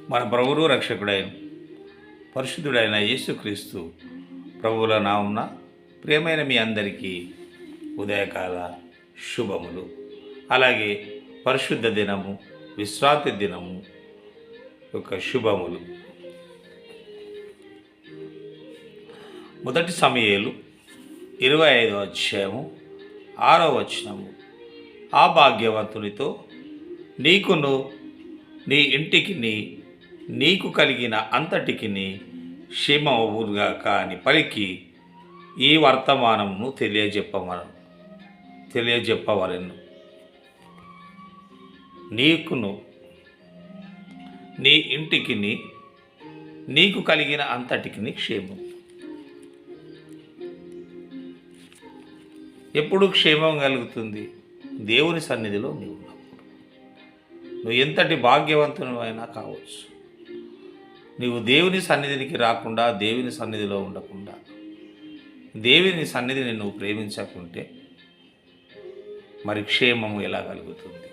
మన ప్రభువు రక్షకుడైన పరిశుద్ధుడైన యేసుక్రీస్తు ప్రభువుల నామమున ప్రియమైన మీ అందరికీ ఉదయకాల శుభములు. అలాగే పరిశుద్ధ దినము, విశ్రాంతి దినము యొక్క శుభములు. మొదటి సమూయేలు 25వ అధ్యాయము 6వ వచనము. ఆ భాగ్యవంతునితో నీకును నీ ఇంటికి నీకు కలిగిన అంతటికి క్షేమవుగాక అని పలికి ఈ వర్తమానమును తెలియజెప్పవలెను. నీకును నీ ఇంటికి నీకు కలిగిన అంతటికి క్షేమం. ఎప్పుడు క్షేమం కలుగుతుంది? దేవుని సన్నిధిలో నీవు ఉన్నప్పుడు. నువ్వు ఎంతటి భాగ్యవంతుని అయినా కావచ్చు, నీవు దేవుని సన్నిధికి రాకుండా, దేవుని సన్నిధిలో ఉండకుండా, దేవుని సన్నిధిని నువ్వు ప్రేమించకుంటే మరి క్షేమము ఎలా కలుగుతుంది?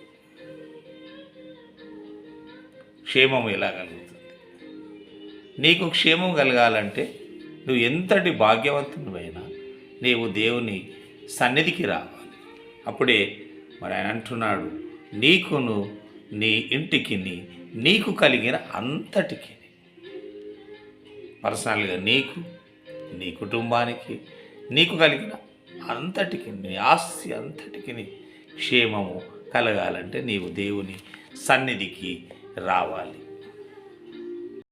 క్షేమము ఎలా కలుగుతుంది? నీకు క్షేమం కలగాలంటే నువ్వు ఎంతటి భాగ్యవంతునివైనా నీవు దేవుని సన్నిధికి రావాలి. అప్పుడే మరి ఆయన అంటున్నాడు, నీకును నీ ఇంటికి నీకు కలిగిన అంతటికి, పర్సనల్గా నీకు, నీ కుటుంబానికి నీకు కలిగిన అంతటికి, నీ ఆస్తి అంతటికి క్షేమము కలగాలంటే నీవు దేవుని సన్నిధికి రావాలి.